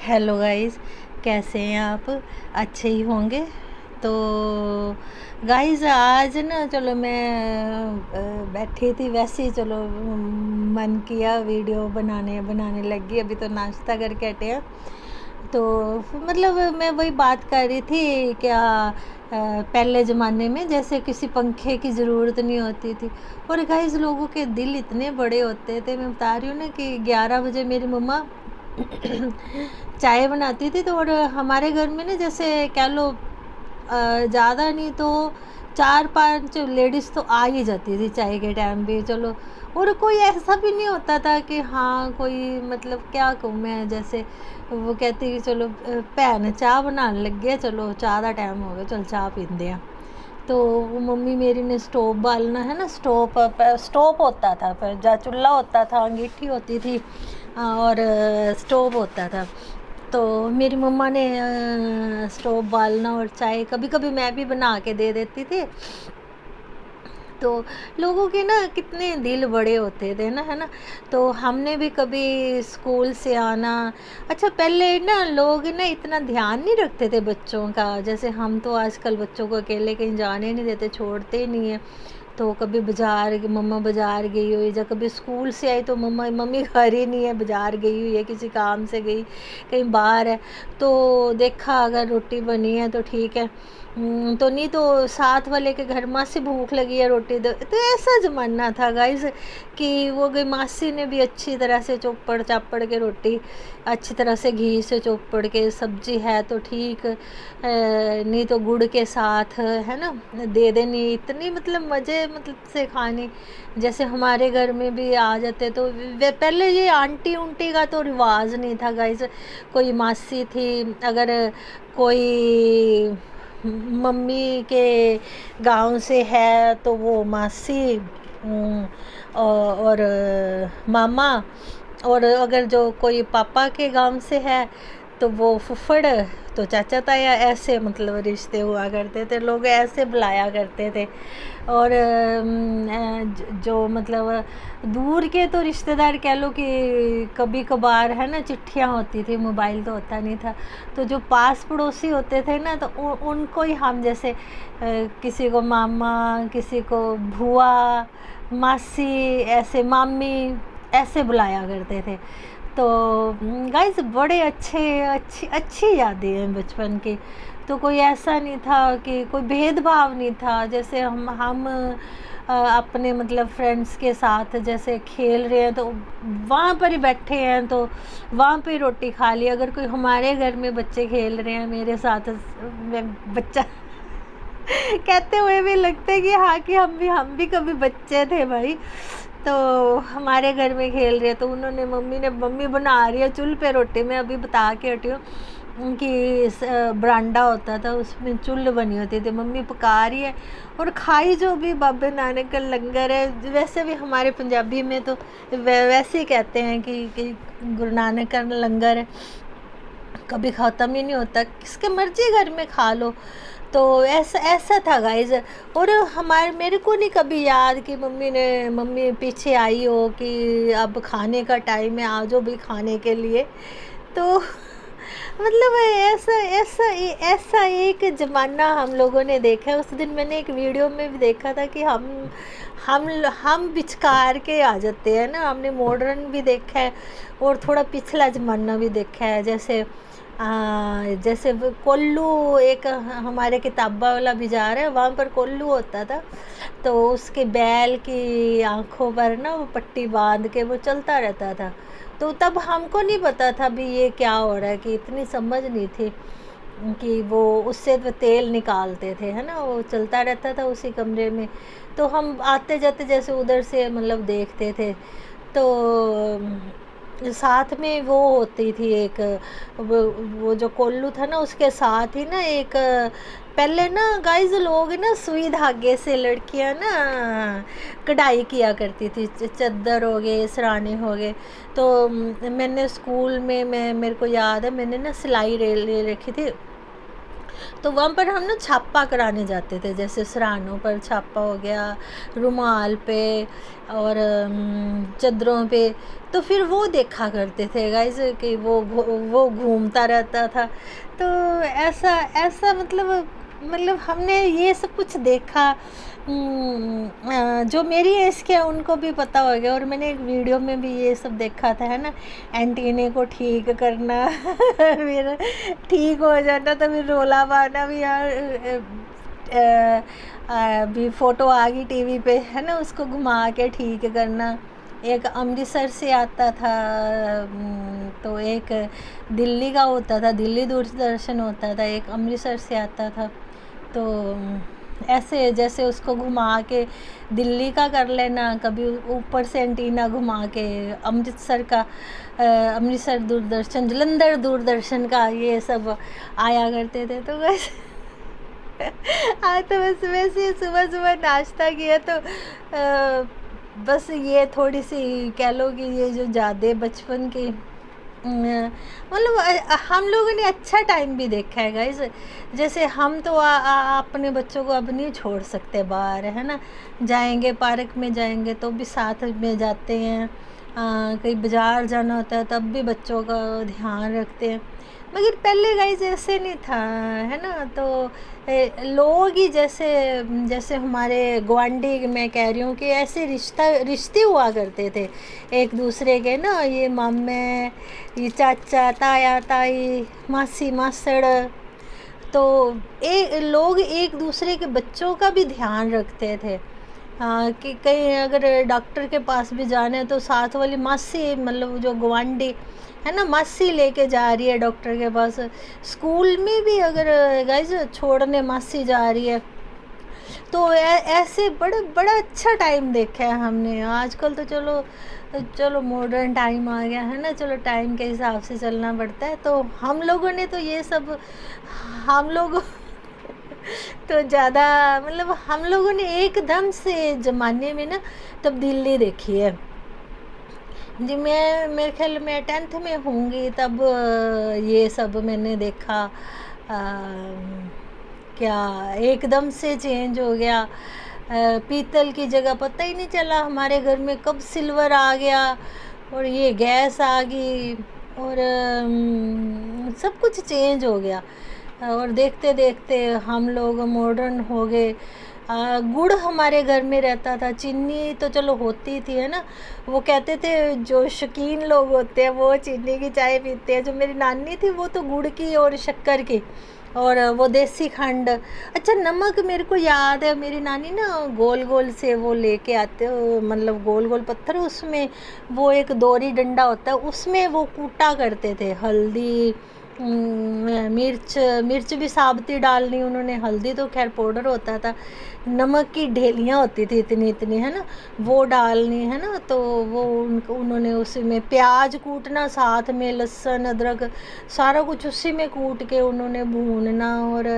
Hello guys, कैसे हैं आप? अच्छे ही होंगे। तो गाइस आज ना चलो मैं बैठी थी, वैसे ही चलो मन किया वीडियो बनाने बनाने लगी। अभी तो नाश्ता करके हटे हैं। तो मतलब मैं वही बात कर रही थी क्या, पहले ज़माने में जैसे किसी पंखे की ज़रूरत नहीं होती थी। और गाइस लोगों के दिल इतने बड़े होते थे। मैं बता रही हूँ ना कि 11 बजे मेरी मम्मा चाय बनाती थी। तो और हमारे घर में ना जैसे कह लो ज़्यादा नहीं तो 4-5 लेडीज़ तो आ ही जाती थी चाय के टाइम भी। चलो, और कोई ऐसा भी नहीं होता था कि हाँ कोई मतलब क्या कहूँ मैं, जैसे वो कहती कि चलो भैन चाह बनाने लग गया, चलो चाह का टाइम हो गया, चल चाह पीते हैं। तो वो मम्मी मेरी ने स्टोव बालना है ना, स्टोव होता था पर जा चूल्हा होता था, अंगीठी होती थी और स्टोव होता था। तो मेरी मम्मा ने स्टोव बालना और चाय कभी कभी मैं भी बना के दे देती थी। तो लोगों के ना कितने दिल बड़े होते थे ना, है ना। तो हमने भी कभी स्कूल से आना, अच्छा पहले ना लोग ना इतना ध्यान नहीं रखते थे बच्चों का, जैसे हम तो आजकल बच्चों को अकेले कहीं जाने नहीं देते, छोड़ते ही नहीं है। तो कभी बाज़ार मम्मा बाज़ार गई हुई, या कभी स्कूल से आई तो मम्मा मम्मी घर ही नहीं है, बाज़ार गई हुई है, किसी काम से गई, कहीं बाहर है। तो देखा अगर रोटी बनी है तो ठीक है, तो नहीं तो साथ वाले के घर मासी भूख लगी है रोटी दो। तो ऐसा ज़माना था गाइस कि वो गई मासी ने भी अच्छी तरह से चौपड़ चापड़ के रोटी, अच्छी तरह से घी से चौपड़ के, सब्जी है तो ठीक, नहीं तो गुड़ के साथ, है ना, दे देनी। इतनी मतलब मज़े मतलब से खानी, जैसे हमारे घर में भी आ जाते। तो वे पहले ये आंटी उंटी का तो रिवाज नहीं था गाइस। कोई मासी थी, अगर कोई मम्मी के गांव से है तो वो मासी, और मामा, और अगर जो कोई पापा के गांव से है तो वो फुफड़, तो चाचा ताया, ऐसे मतलब रिश्ते हुआ करते थे, लोग ऐसे बुलाया करते थे। और जो मतलब दूर के तो रिश्तेदार कह लो कि कभी कभार, है ना, चिट्ठियाँ होती थी, मोबाइल तो होता नहीं था। तो जो पास पड़ोसी होते थे ना, तो उनको ही हम जैसे किसी को मामा, किसी को बुआ, मासी, ऐसे मामी, ऐसे बुलाया करते थे। तो गाइस बड़े अच्छी अच्छी यादें हैं बचपन की। तो कोई ऐसा नहीं था कि कोई भेदभाव नहीं था, जैसे हम अपने मतलब फ्रेंड्स के साथ जैसे खेल रहे हैं तो वहाँ पर ही बैठे हैं तो वहाँ पे रोटी खा ली। अगर कोई हमारे घर में बच्चे खेल रहे हैं मेरे साथ, बच्चा कहते हुए भी लगता है कि हाँ, कि हम भी कभी बच्चे थे भाई। तो हमारे घर में खेल रहे तो उन्होंने मम्मी बना रही है चूल्हे पे रोटी। मैं अभी बता के हटी हूँ कि बरांडा होता था, उसमें चुल्ह बनी होती थी, मम्मी पका रही है और खाई जो भी बाबे नानक का लंगर है। वैसे भी हमारे पंजाबी में तो वैसे ही कहते हैं कि गुरु नानक का लंगर है, कभी ख़त्म ही नहीं होता, किसके मर्जी घर में खा लो। तो ऐसा ऐसा था गाइज। और हमारे मेरे को नहीं कभी याद कि मम्मी पीछे आई हो कि अब खाने का टाइम है, आ जाओ भी खाने के लिए। तो मतलब ऐसा ऐसा ऐसा एक ज़माना हम लोगों ने देखा है। उस दिन मैंने एक वीडियो में भी देखा था कि हम हम बिचकार के आ जाते हैं ना, हमने मॉडर्न भी देखा है और थोड़ा पिछला ज़माना भी देखा है। जैसे वो कोल्लू, एक हमारे किताबा वाला बाज़ार है, वहाँ पर कोल्लू होता था। तो उसके बैल की आँखों पर ना वो पट्टी बांध के वो चलता रहता था। तो तब हमको नहीं पता था भी ये क्या हो रहा है, कि इतनी समझ नहीं थी कि वो उससे तो तेल निकालते थे, है ना, वो चलता रहता था उसी कमरे में। तो हम आते जाते जैसे उधर से मतलब देखते थे। तो साथ में वो होती थी एक, वो जो कोल्लू था ना उसके साथ ही ना एक, पहले ना गाइस लोग ना सुई धागे से लड़कियां ना कढ़ाई किया करती थी, चादर हो गए, सराने हो गए। तो मैंने स्कूल में, मेरे को याद है मैंने ना सिलाई ले रखी थी। तो वहाँ पर हम ना छापा कराने जाते थे, जैसे सराहनों पर छापा हो गया, रुमाल पे और चादरों पे। तो फिर वो देखा करते थे गाइस कि वो घूमता रहता था। तो ऐसा ऐसा मतलब हमने ये सब कुछ देखा। जो मेरी एज के हैं उनको भी पता हो गया, और मैंने एक वीडियो में भी ये सब देखा था, है ना, एंटीने को ठीक करना फिर ठीक हो जाता तो फिर रोला पाना भी यार। अभी फ़ोटो आ गई टीवी पे, है ना, उसको घुमा के ठीक करना। एक अमृतसर से आता था, तो एक दिल्ली का होता था, दिल्ली दूरदर्शन होता था, एक अमृतसर से आता था। तो ऐसे जैसे उसको घुमा के दिल्ली का कर लेना, कभी ऊपर से एंटीना घुमा के अमृतसर का, अमृतसर दूरदर्शन, जलंधर दूरदर्शन का, ये सब आया करते थे। तो बस आज तो बस वैसे सुबह सुबह नाश्ता किया, तो बस ये थोड़ी सी कह लो कि ये जो ज़्यादा बचपन की मतलब हम लोगों ने अच्छा टाइम भी देखा है गाइस। जैसे हम तो अपने बच्चों को अब नहीं छोड़ सकते बाहर, है ना, जाएंगे पार्क में जाएंगे तो भी साथ में जाते हैं, कहीं बाज़ार जाना होता है तब भी बच्चों का ध्यान रखते हैं। मगर पहले गाइस ऐसे नहीं था, है ना। तो लोग ही जैसे जैसे हमारे गुआंढी, मैं कह रही हूँ कि ऐसे रिश्ते हुआ करते थे एक दूसरे के ना, ये मामे, ये चाचा, ताया ताई, मासी मासड़। तो लोग एक दूसरे के बच्चों का भी ध्यान रखते थे। हाँ, कि कहीं अगर डॉक्टर के पास भी जाना है तो साथ वाली मासी, मतलब जो गुआंढी है ना, मासी लेके जा रही है डॉक्टर के पास। स्कूल में भी अगर गाइस छोड़ने मासी जा रही है, तो ऐसे बड़ा अच्छा टाइम देखा है हमने। आजकल तो चलो चलो मॉडर्न टाइम आ गया है ना, चलो टाइम के हिसाब से चलना पड़ता है। तो हम लोगों ने तो ये सब, हम लोग तो ज़्यादा मतलब हम लोगों ने एकदम से ज़माने में ना तब्दीली देखी है जी। मैं मेरे ख्याल में 10th में होंगी तब ये सब मैंने देखा। क्या एकदम से चेंज हो गया। पीतल की जगह पता ही नहीं चला हमारे घर में कब सिल्वर आ गया, और ये गैस आ गई, और सब कुछ चेंज हो गया। और देखते देखते हम लोग मॉडर्न हो गए। गुड़ हमारे घर में रहता था, चीनी तो चलो होती थी, है ना। वो कहते थे जो शौकीन लोग होते हैं वो चीनी की चाय पीते हैं। जो मेरी नानी थी वो तो गुड़ की और शक्कर की, और वो देसी खंड। अच्छा, नमक मेरे को याद है, मेरी नानी ना गोल गोल से वो लेके आते हो, मतलब गोल गोल पत्थर, उसमें वो एक दोरी डंडा होता है, उसमें वो कूटा करते थे। हल्दी, मिर्च मिर्च भी साबुती डालनी उन्होंने, हल्दी तो खैर पाउडर होता था, नमक की ढेलियाँ होती थी इतनी इतनी, है ना, वो डालनी, है ना। तो वो उन्होंने उसी में प्याज कूटना, साथ में लहसुन अदरक सारा कुछ उसी में कूट के उन्होंने भूनना, और